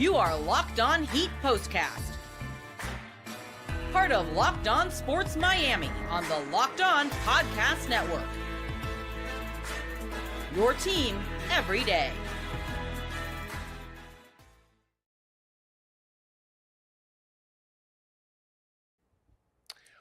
You are Locked On Heat POSTCAST. Part of Locked On Sports Miami on the Locked On Podcast Network. Your team every day.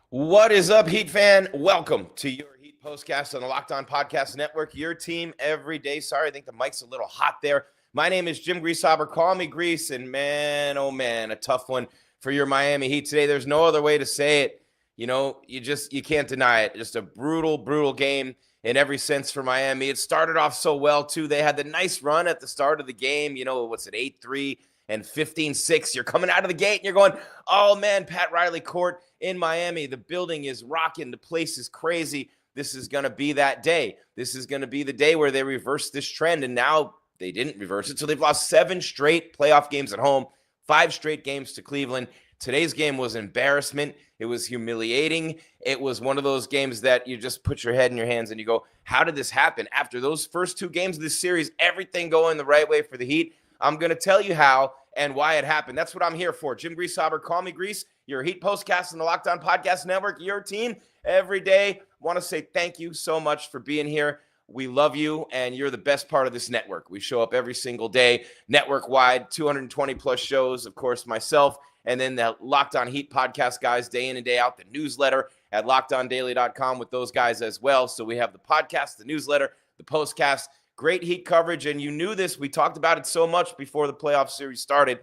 What is up, Heat fan? Welcome to your Heat POSTCAST on the Locked On Podcast Network. Your team every day. Sorry, I think the mic's a little hot there. My name is Jim Greasehaber. Call me Grease, and man, oh man, a tough one for your Miami Heat today. There's no other way to say it. You know, you can't deny it. Just a brutal game in every sense for Miami. It started off so well, too. They had the nice run at the start of the game. You know, what's it, 8-3 and 15-6. You're coming out of the gate, and you're going, oh, man, Pat Riley Court in Miami. The building is rocking. The place is crazy. This is going to be that day. This is going to be the day where they reverse this trend, and now they didn't reverse it. So they've lost 7 straight playoff games at home, 5 straight games to Cleveland. Today's game was embarrassment. It was humiliating. It was one of those games that you just put your head in your hands and you go, how did this happen? After those first 2 games of this series, everything going the right way for the Heat. I'm going to tell you how and why it happened. That's what I'm here for. Jim Greasehaber, call me Grease. Your Heat POSTCAST on the Locked On Podcast Network. Your team every day. Want to say thank you so much for being here. We love you, and you're the best part of this network. We show up every single day, network-wide, 220-plus shows, of course, myself, and then the Locked On Heat podcast guys day in and day out, the newsletter at lockedondaily.com with those guys as well. So we have the podcast, the newsletter, the postcast, great Heat coverage, and you knew this. We talked about it so much before the playoff series started,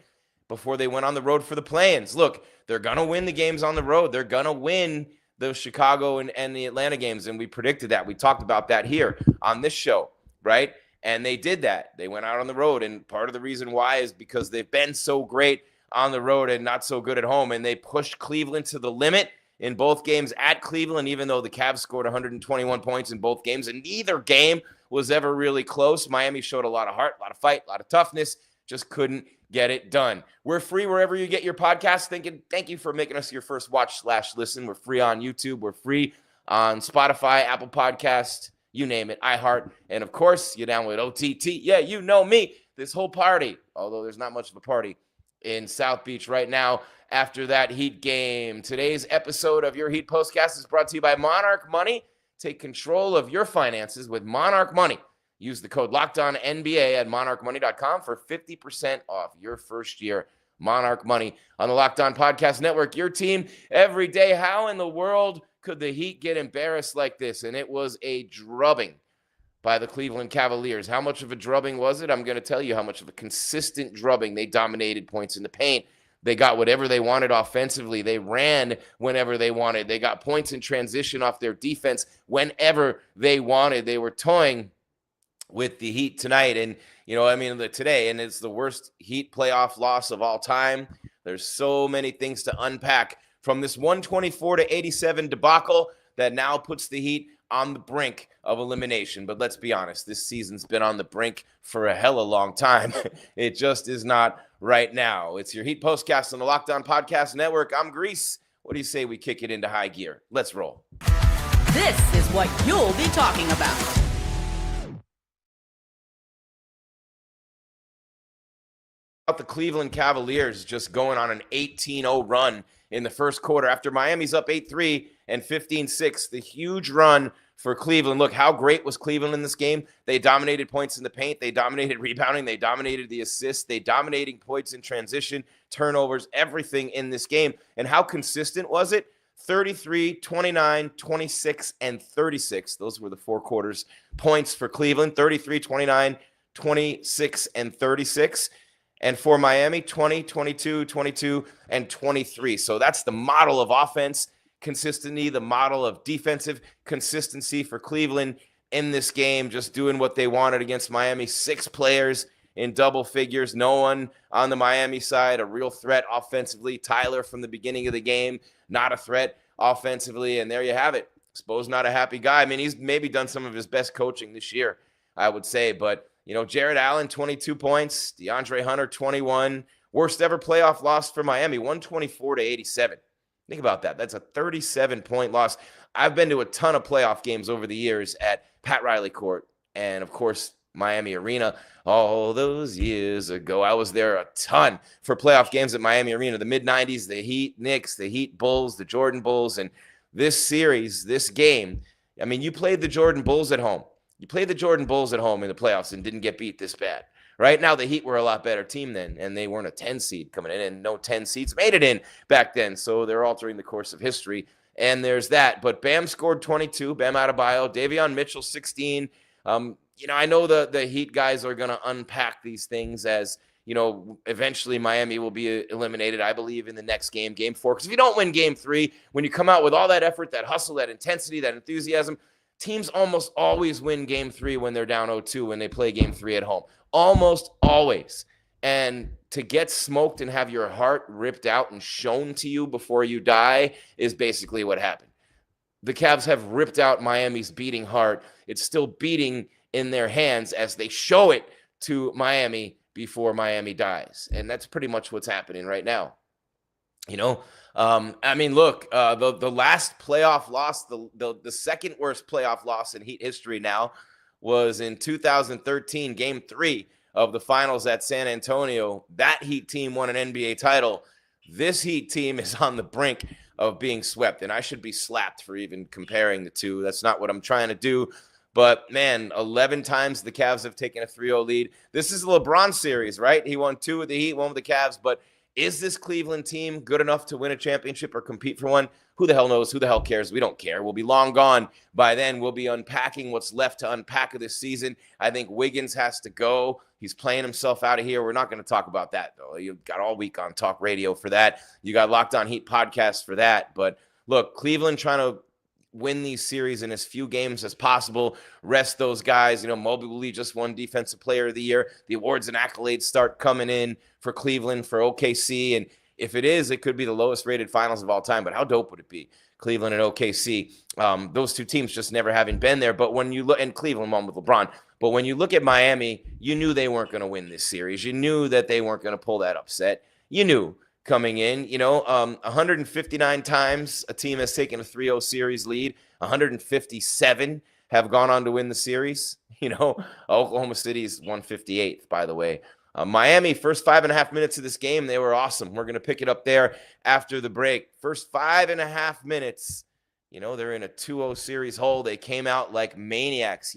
before they went on the road for the play-ins. Look, they're going to win the games on the road. They're going to win the Chicago and the Atlanta games, and we predicted that. We talked about that here on this show, right? And they did that. They went out on the road, and part of the reason why is because they've been so great on the road and not so good at home, and they pushed Cleveland to the limit in both games at Cleveland, even though the Cavs scored 121 points in both games, and neither game was ever really close. Miami showed a lot of heart, a lot of fight, a lot of toughness, just couldn't get it done. We're free wherever you get your podcast. Thank you for making us your first watch/listen. We're free on YouTube. We're free on Spotify, Apple Podcasts, you name it, iHeart. And, of course, you download OTT. Yeah, you know me. This whole party, although there's not much of a party in South Beach right now after that Heat game. Today's episode of your Heat POSTCAST is brought to you by Monarch Money. Take control of your finances with Monarch Money. Use the code LOCKEDONNBA at monarchmoney.com for 50% off your first year. Monarch Money on the Locked On Podcast Network. Your team every day. How in the world could the Heat get embarrassed like this? And it was a drubbing by the Cleveland Cavaliers. How much of a drubbing was it? I'm going to tell you how much of a consistent drubbing. They dominated points in the paint. They got whatever they wanted offensively. They ran whenever they wanted. They got points in transition off their defense whenever they wanted. They were toying with the Heat tonight, and today, and it's the worst Heat playoff loss of all time. There's so many things to unpack from this 124-87 debacle that now puts the Heat on the brink of elimination. But let's be honest, this season's been on the brink for a hella long time. It just is not right now. It's your Heat POSTCAST on the Locked On Podcast Network. I'm Grease. What do you say we kick it into high gear? Let's roll. This is what you'll be talking about. The Cleveland Cavaliers just going on an 18-0 run in the first quarter after Miami's up 8-3 and 15-6. The huge run for Cleveland. Look, how great was Cleveland in this game? They dominated points in the paint. They dominated rebounding. They dominated the assists. They dominated points in transition, turnovers, everything in this game. And how consistent was it? 33, 29, 26, and 36. Those were the 4 quarters points for Cleveland. 33, 29, 26, and 36. And for Miami, 20, 22, 22, and 23. So that's the model of offense consistency, the model of defensive consistency for Cleveland in this game, just doing what they wanted against Miami. 6 players in double figures. No one on the Miami side, a real threat offensively. Tyler from the beginning of the game, not a threat offensively. And there you have it. Spo's not a happy guy. I mean, he's maybe done some of his best coaching this year, I would say. But Jared Allen, 22 points. DeAndre Hunter, 21. Worst ever playoff loss for Miami, 124-87. Think about that. That's a 37-point loss. I've been to a ton of playoff games over the years at Pat Riley Court. And, of course, Miami Arena all those years ago. I was there a ton for playoff games at Miami Arena, the mid-90s, the Heat Knicks, the Heat Bulls, the Jordan Bulls. And this series, this game, I mean, you played the Jordan Bulls at home. You played the Jordan Bulls at home in the playoffs and didn't get beat this bad. Right now, the Heat were a lot better team then, and they weren't a 10 seed coming in, and no 10 seeds made it in back then. So they're altering the course of history, and there's that. But Bam scored 22, Bam Adebayo, Davion Mitchell 16. I know the Heat guys are going to unpack these things as, eventually Miami will be eliminated, I believe, in the next game, game 4. Because if you don't win game 3, when you come out with all that effort, that hustle, that intensity, that enthusiasm, teams almost always win game 3 when they're down 0-2 when they play game 3 at home. Almost always. And to get smoked and have your heart ripped out and shown to you before you die is basically what happened. The Cavs have ripped out Miami's beating heart. It's still beating in their hands as they show it to Miami before Miami dies. And that's pretty much what's happening right now. Look, the last playoff loss, the second worst playoff loss in Heat history now was in 2013, game 3 of the finals at San Antonio. That Heat team won an NBA title. This Heat team is on the brink of being swept, and I should be slapped for even comparing the two. That's not what I'm trying to do. But, man, 11 times the Cavs have taken a 3-0 lead. This is a LeBron series, right? He won 2 with the Heat, 1 with the Cavs. But is this Cleveland team good enough to win a championship or compete for one? Who the hell knows? Who the hell cares? We don't care. We'll be long gone by then. We'll be unpacking what's left to unpack of this season. I think Wiggins has to go. He's playing himself out of here. We're not going to talk about that, though. You've got all week on Talk Radio for that. You got Locked On Heat podcast for that. But, look, Cleveland trying to win these series in as few games as possible, rest those guys. Mobley just won Defensive Player of the Year. The awards and accolades start coming in for Cleveland, for OKC, and if it is, it could be the lowest rated finals of all time, but how dope would it be? Cleveland and OKC, those two teams just never having been there. But when you look, and Cleveland won with LeBron, but when you look at Miami, you knew they weren't going to win this series. You knew that they weren't going to pull that upset. You knew coming in, 159 times a team has taken a 3-0 series lead. 157 have gone on to win the series. Oklahoma City's 158th, by the way. Miami, first 5.5 minutes of this game, they were awesome. We're going to pick it up there after the break. First 5.5 minutes, they're in a 2-0 series hole. They came out like maniacs,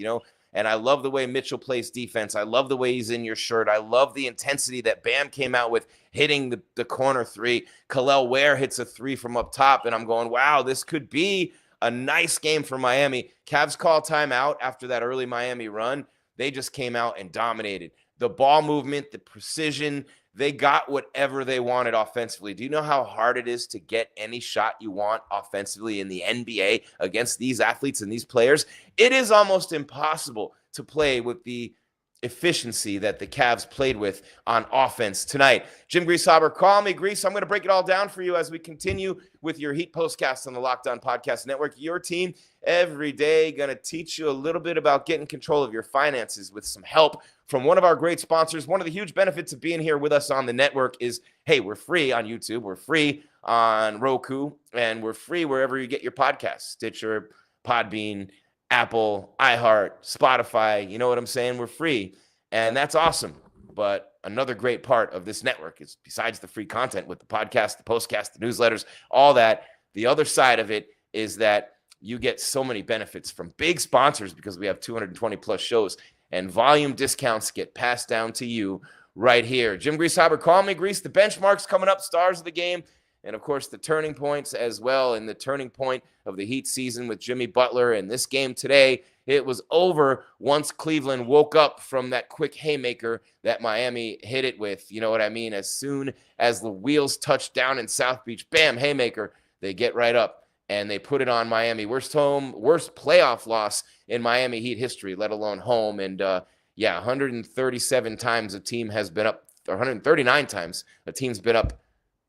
and I love the way Mitchell plays defense. I love the way he's in your shirt. I love the intensity that Bam came out with hitting the corner 3. Khalil Ware hits a 3 from up top, and I'm going, wow, this could be a nice game for Miami. Cavs call timeout after that early Miami run. They just came out and dominated. The ball movement, the precision, they got whatever they wanted offensively. Do you know how hard it is to get any shot you want offensively in the NBA against these athletes and these players? It is almost impossible to play with the efficiency that the Cavs played with on offense tonight. Jim Greasehaber, call me Grease. I'm going to break it all down for you as we continue with your Heat Postcast on the Locked On Podcast Network. Your team every day going to teach you a little bit about getting control of your finances with some help from one of our great sponsors. One of the huge benefits of being here with us on the network is, hey, we're free on YouTube, we're free on Roku, and we're free wherever you get your podcasts, Stitcher, Podbean, Apple, iHeart, Spotify, you know what I'm saying? We're free, and that's awesome. But another great part of this network is, besides the free content with the podcast, the postcast, the newsletters, all that, the other side of it is that you get so many benefits from big sponsors because we have 220 plus shows, and volume discounts get passed down to you right here. Jim Greasehaber, call me Grease. The benchmarks coming up, stars of the game, and, of course, the turning points as well. And the turning point of the Heat season with Jimmy Butler. And this game today, it was over once Cleveland woke up from that quick haymaker that Miami hit it with. You know what I mean? As soon as the wheels touched down in South Beach, bam, haymaker, they get right up and they put it on Miami. Worst playoff loss in Miami Heat history, let alone home. And, 137 times a team has been up, or 139 times a team's been up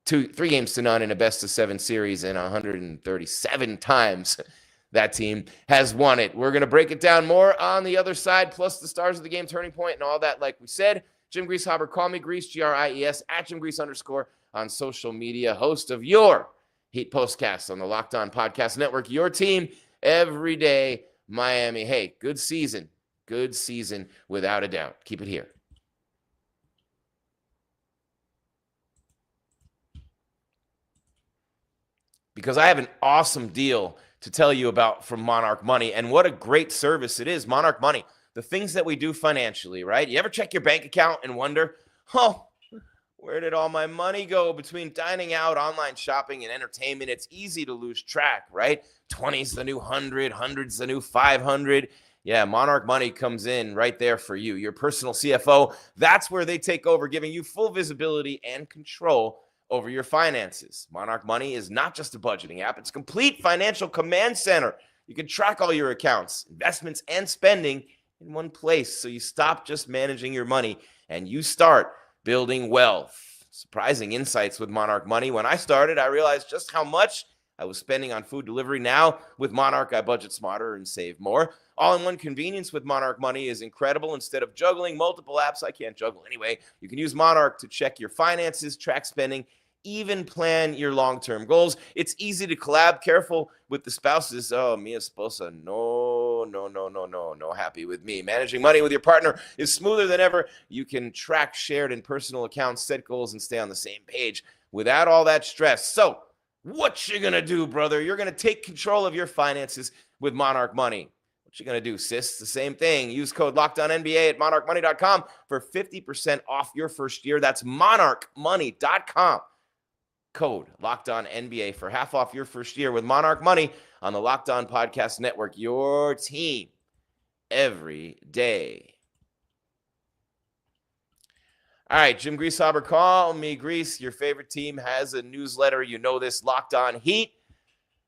3 games to none in a best-of-7 series, and 137 times that team has won it. We're going to break it down more on the other side, plus the stars of the game, turning point, and all that. Like we said, Jim Greasehaber, call me Grease, Gries, at Jim Grease _ on social media, host of your Heat Postcast on the Locked On Podcast Network. Your team every day, Miami. Hey, good season. Good season without a doubt. Keep it here. Because I have an awesome deal to tell you about from Monarch Money, and what a great service it is. Monarch Money, the things that we do financially, right? You ever check your bank account and wonder, oh, where did all my money go? Between dining out, online shopping, and entertainment, it's easy to lose track, right? 20's the new 100, 100's the new 500. Yeah, Monarch Money comes in right there for you. Your personal CFO, that's where they take over, giving you full visibility and control over your finances. Monarch Money is not just a budgeting app. It's a complete financial command center. You can track all your accounts, investments, and spending in one place. So you stop just managing your money and you start building wealth. Surprising insights with Monarch Money. When I started, I realized just how much I was spending on food delivery. Now, with Monarch, I budget smarter and save more. All-in-one convenience with Monarch Money is incredible. Instead of juggling multiple apps, I can't juggle anyway. You can use Monarch to check your finances, track spending, even plan your long-term goals. It's easy to collab. Careful with the spouses. Oh, mi esposa, no happy with me. Managing money with your partner is smoother than ever. You can track shared and personal accounts, set goals, and stay on the same page without all that stress. So what you gonna do, brother? You're gonna take control of your finances with Monarch Money. What you gonna do, sis? The same thing. Use code LOCKEDONNBA at monarchmoney.com for 50% off your first year. That's monarchmoney.com. Code LOCKEDONNBA for half off your first year with Monarch Money on the Locked On Podcast Network. Your team every day. All right, Jim Greasehaber, call me Grease. Your favorite team has a newsletter. You know this, Locked On Heat.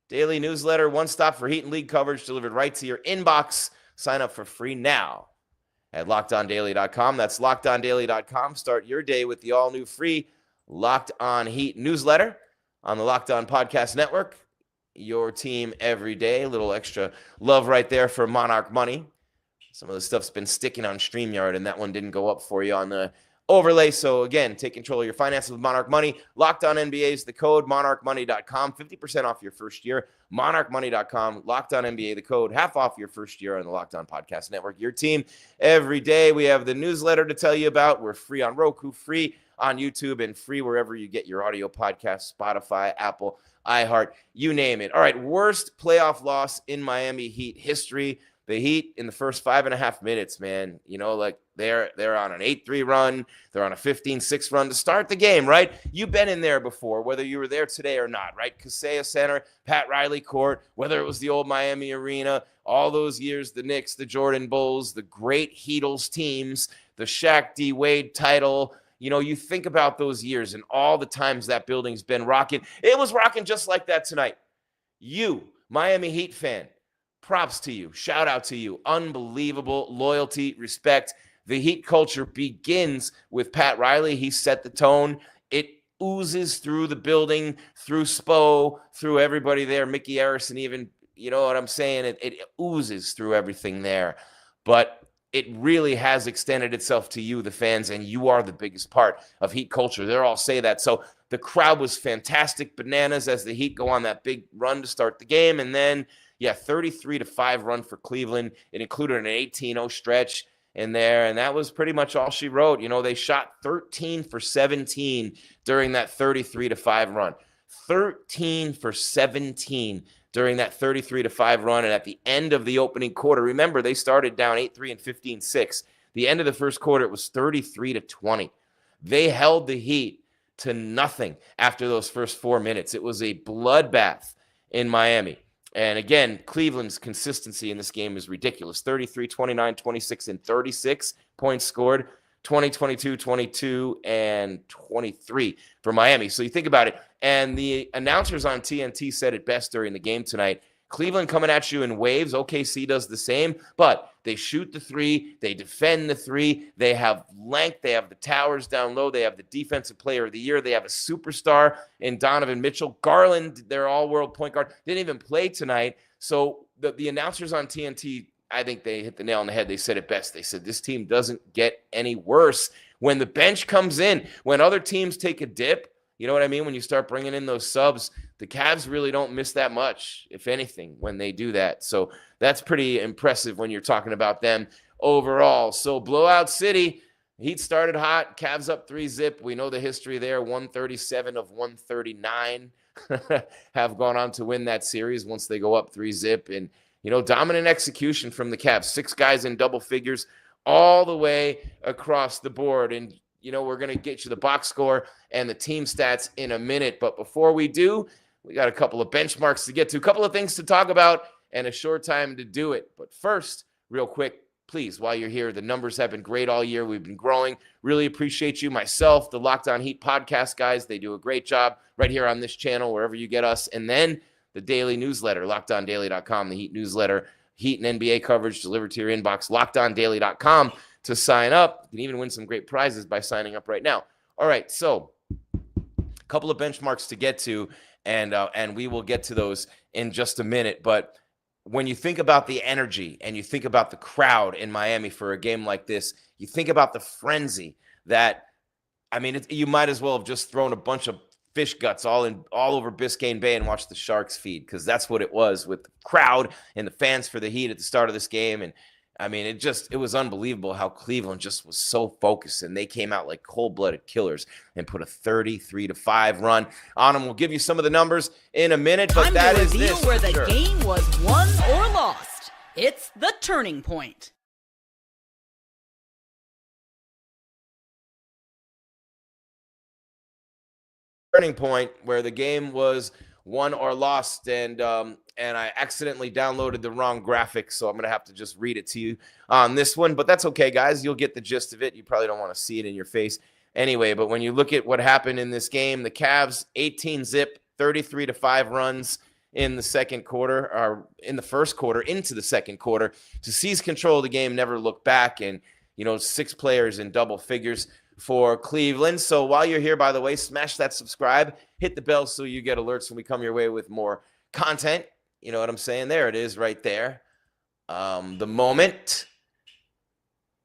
Daily newsletter, one stop for Heat and League coverage delivered right to your inbox. Sign up for free now at LockedOnDaily.com. That's LockedOnDaily.com. Start your day with the all-new free Locked On Heat newsletter on the Locked On Podcast Network. Your team every day. A little extra love right there for Monarch Money. Some of the stuff's been sticking on StreamYard, and that one didn't go up for you on the overlay. So again, take control of your finances with Monarch Money. Locked On NBA is the code. monarchmoney.com. 50% off your first year. monarchmoney.com. Locked On NBA, the code. Half off your first year on the Locked On Podcast Network. Your team every day. We have the newsletter to tell you about. We're free on Roku, free on YouTube, and free wherever you get your audio podcasts, Spotify, Apple, iHeart, you name it. All right, worst playoff loss in Miami Heat history. The Heat in the first 5.5 minutes, man, you know, like they're on an 8-3 run. They're on a 15-6 run to start the game, right? You've been in there before, whether you were there today or not, right? Kaseya Center, Pat Riley Court, whether it was the old Miami Arena, all those years, the Knicks, the Jordan Bulls, the great Heatles teams, the Shaq D. Wade title. You know, you think about those years and all the times that building's been rocking. It was rocking just like that tonight. You, Miami Heat fan, props to you. Shout out to you. Unbelievable loyalty, respect. The Heat culture begins with Pat Riley. He set the tone. It oozes through the building, through Spo, through everybody there. Mickey Arison even, you know what I'm saying? It oozes through everything there. But it really has extended itself to you, the fans, and you are the biggest part of Heat culture. They all say that. So the crowd was fantastic, bananas, as the Heat go on that big run to start the game. And then, 33-5 run for Cleveland. It included an 18-0 stretch in there, and that was pretty much all she wrote. You know, they shot 13 for 17 during that 33-5 run. 13 for 17 during that 33-5 run. And at the end of the opening quarter, remember, they started down 8-3 and 15-6. The end of the first quarter, it was 33-20. They held the Heat to nothing after those first 4 minutes. It was a bloodbath in Miami. And again, Cleveland's consistency in this game is ridiculous. 33, 29, 26, and 36 points scored. 20, 22, 22, and 23 for Miami. So you think about it. And the announcers on TNT said it best during the game tonight. Cleveland coming at you in waves. OKC does the same, but they shoot the three. They defend the three. They have length. They have the towers down low. They have the defensive player of the year. They have a superstar in Donovan Mitchell. Garland, their all-world point guard, didn't even play tonight. So the announcers on TNT, I think they hit the nail on the head. They said it best. They said this team doesn't get any worse. When the bench comes in, when other teams take a dip, you know what I mean? When you start bringing in those subs, the Cavs really don't miss that much, if anything, when they do that. So that's pretty impressive when you're talking about them. overall. So blowout city. Heat started hot. Cavs up 3-zip. We know the history there. 137 of 139 have gone on to win that series once they go up 3-zip. And, dominant execution from the Cavs. 6 guys in double figures all the way across the board. And, we're going to get you the box score and the team stats in a minute. But before we do, we got a couple of benchmarks to get to, a couple of things to talk about, and a short time to do it. But first, real quick, please, while you're here, the numbers have been great all year. We've been growing. Really appreciate you. Myself, the Locked On Heat podcast guys, they do a great job right here on this channel, wherever you get us. And then the daily newsletter, LockedOnDaily.com, the Heat newsletter, Heat and NBA coverage delivered to your inbox, LockedOnDaily.com to sign up. You can even win some great prizes by signing up right now. All right, so a couple of benchmarks to get to, and we will get to those in just a minute. But when you think about the energy and you think about the crowd in Miami for a game like this, you think about the frenzy that, you might as well have just thrown a bunch of fish guts all over Biscayne Bay and watched the Sharks feed, because that's what it was with the crowd and the fans for the Heat at the start of this game. And it was unbelievable how Cleveland just was so focused, and they came out like cold-blooded killers and put a 33-5 run on them. We'll give you some of the numbers in a minute, but that is this. Time to reveal where the game was won or lost. It's the turning point. Turning point where the game was won or lost, and I accidentally downloaded the wrong graphic, so I'm going to have to just read it to you on this one, but that's okay, guys. You'll get the gist of it. You probably don't want to see it in your face anyway, but when you look at what happened in this game, the Cavs 18-zip, 33-5 runs in the second quarter, or in the first quarter into the second quarter, to seize control of the game, never look back, and, 6 players in double figures for Cleveland. So while you're here, by the way, smash that subscribe, hit the bell so you get alerts when we come your way with more content. You know what I'm saying? There it is right there. The moment.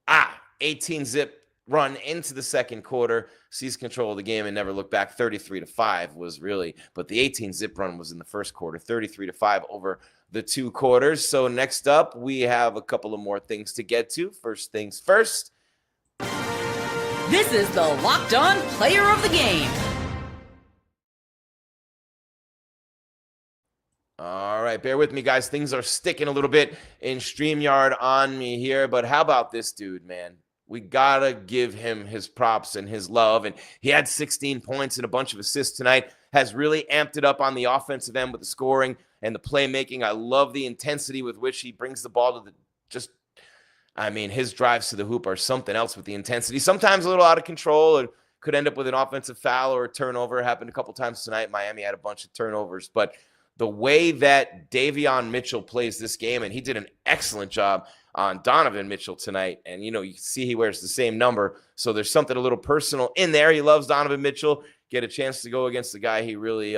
18-zip run into the second quarter, seize control of the game and never look back. 33-5 was really, but the 18-zip run was in the first quarter, 33-5 over the 2 quarters. So next up, we have a couple of more things to get to. First things first. This is the Locked On Player of the Game. All right, bear with me, guys. Things are sticking a little bit in StreamYard on me here, but how about this dude, man? We got to give him his props and his love, and he had 16 points and a bunch of assists tonight, has really amped it up on the offensive end with the scoring and the playmaking. I love the intensity with which he brings the ball to his drives to the hoop are something else with the intensity. Sometimes a little out of control and could end up with an offensive foul or a turnover. It happened a couple times tonight. Miami had a bunch of turnovers, but the way that Davion Mitchell plays this game, and he did an excellent job on Donovan Mitchell tonight, and you can see he wears the same number, so there's something a little personal in there. He loves Donovan Mitchell, get a chance to go against the guy he really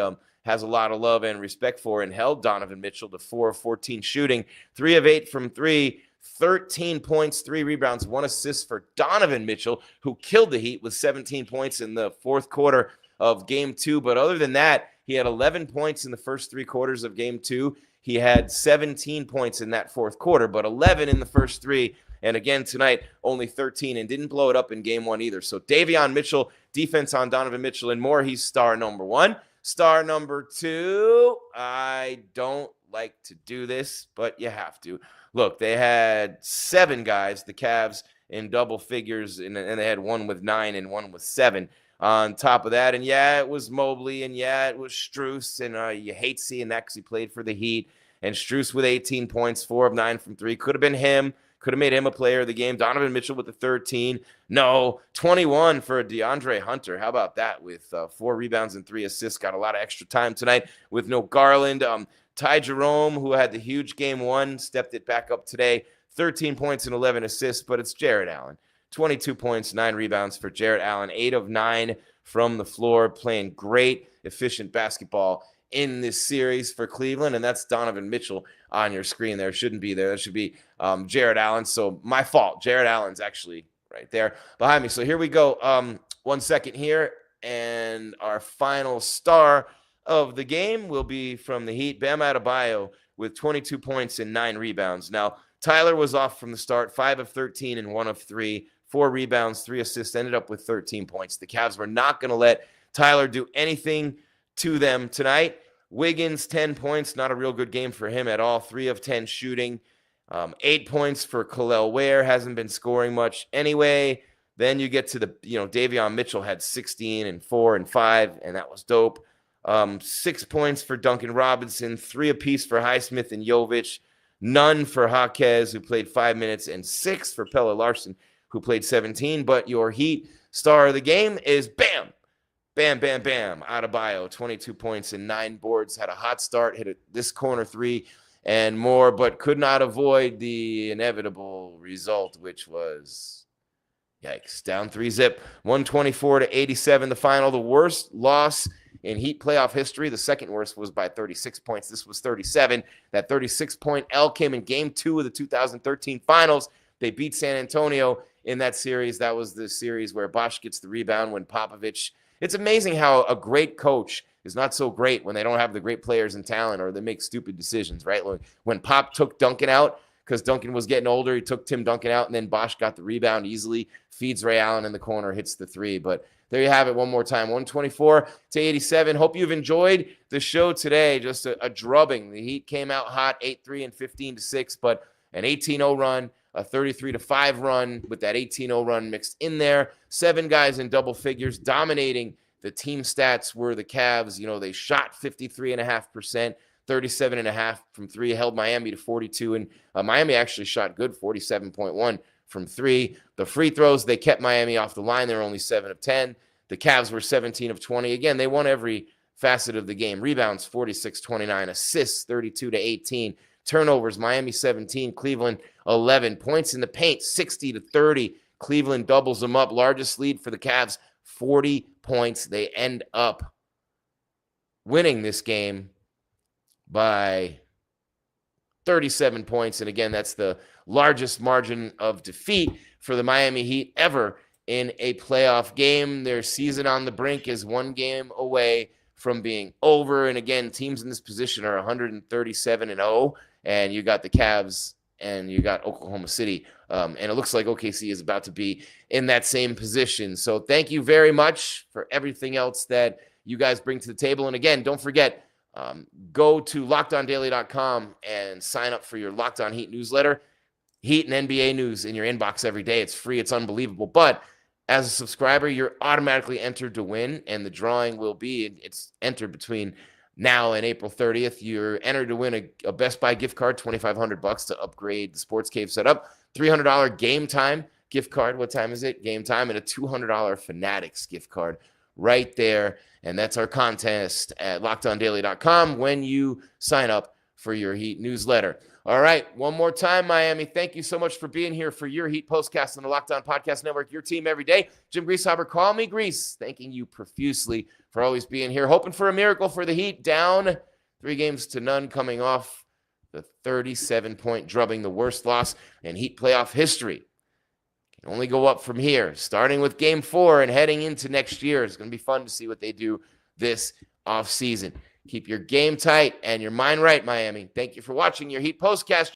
has a lot of love and respect for, and held Donovan Mitchell to 4 of 14 shooting, 3 of 8 from 3, 13 points, 3 rebounds, 1 assist for Donovan Mitchell, who killed the Heat with 17 points in the fourth quarter of Game 2. But other than that, he had 11 points in the first 3 quarters of Game 2. He had 17 points in that fourth quarter, but 11 in the first 3. And again, tonight, only 13, and didn't blow it up in Game 1 either. So Davion Mitchell, defense on Donovan Mitchell and more. He's star number 1. Star number 2, I don't like to do this, but you have to. Look, they had 7 guys, the Cavs, in double figures, and they had 1 with 9 and 1 with 7 on top of that. And yeah, it was Mobley, and yeah, it was Strus, and you hate seeing that because he played for the Heat. And Strus with 18 points, 4 of 9 from 3. Could have been him. Could have made him a player of the game. Donovan Mitchell with the 13. No, 21 for DeAndre Hunter. How about that with 4 rebounds and 3 assists? Got a lot of extra time tonight with no Garland. Ty Jerome, who had the huge Game 1, stepped it back up today. 13 points and 11 assists, but it's Jarrett Allen. 22 points, 9 rebounds for Jarrett Allen. 8 of 9 from the floor, playing great, efficient basketball in this series for Cleveland, and that's Donovan Mitchell on your screen there. Shouldn't be there. That should be Jarrett Allen. So my fault. Jarrett Allen's actually right there behind me. So here we go. 1 second here, and our final star of the game will be from the Heat, Bam Adebayo, with 22 points and 9 rebounds. Now, Tyler was off from the start, 5 of 13 and 1 of 3, 4 rebounds, 3 assists, ended up with 13 points. The Cavs were not going to let Tyler do anything to them tonight. Wiggins, 10 points, not a real good game for him at all, 3 of 10 shooting. 8 points for Khalil Ware, hasn't been scoring much anyway. Then you get to the, Davion Mitchell had 16 and 4 and 5, and that was dope. 6 points for Duncan Robinson, 3 apiece for Highsmith and Jovic, none for Jaquez, who played 5 minutes, and 6 for Pelle Larsson, who played 17. But your Heat star of the game is Bam, Adebayo, 22 points and 9 boards, had a hot start, hit this corner 3 and more, but could not avoid the inevitable result, which was, yikes, down 3-zip, 124-87, the final, the worst loss in Heat playoff history. The second worst was by 36 points. This was 37. That 36-point L came in Game 2 of the 2013 Finals. They beat San Antonio in that series. That was the series where Bosh gets the rebound when Popovich. It's amazing how a great coach is not so great when they don't have the great players and talent, or they make stupid decisions, right? When Pop took Duncan out because Duncan was getting older, he took Tim Duncan out, and then Bosh got the rebound easily, feeds Ray Allen in the corner, hits the 3. But there you have it one more time, 124-87. Hope you've enjoyed the show today. Just a drubbing. The Heat came out hot, 8-3 and 15-6, but an 18-0 run, a 33-5 run with that 18-0 run mixed in there. 7 guys in double figures dominating. The team stats were the Cavs. They shot 53.5%, 37.5 from 3, held Miami to 42, and Miami actually shot good, 47.1 from 3. The free throws, they kept Miami off the line. They were only 7 of 10. The Cavs were 17 of 20. Again, they won every facet of the game. Rebounds, 46-29. Assists, 32-18. Turnovers, Miami 17, Cleveland 11. Points in the paint, 60-30. Cleveland doubles them up. Largest lead for the Cavs, 40 points. They end up winning this game by 37 points. And again, that's the largest margin of defeat for the Miami Heat ever in a playoff game. Their season on the brink is 1 game away from being over. And again, teams in this position are 137-0. And you got the Cavs and you got Oklahoma City. And it looks like OKC is about to be in that same position. So thank you very much for everything else that you guys bring to the table. And again, don't forget, go to LockedOnDaily.com and sign up for your Locked On Heat newsletter. Heat and NBA news in your inbox every day. It's free. It's unbelievable. But as a subscriber, you're automatically entered to win. And the drawing will be, it's entered between now and April 30th. You're entered to win a Best Buy gift card, $2,500 to upgrade the Sports Cave setup. $300 Game Time gift card. What time is it? Game Time. And a $200 Fanatics gift card right there. And that's our contest at LockedOnDaily.com when you sign up for your Heat newsletter. All right, one more time, Miami. Thank you so much for being here for your Heat Postcast on the Locked On Podcast Network, your team every day. Jim Greasehaber, call me Grease. Thanking you profusely for always being here. Hoping for a miracle for the Heat, down 3-0 coming off the 37-point drubbing, the worst loss in Heat playoff history. Can only go up from here, starting with Game 4 and heading into next year. It's going to be fun to see what they do this offseason. Keep your game tight and your mind right, Miami. Thank you for watching your Heat Postcast.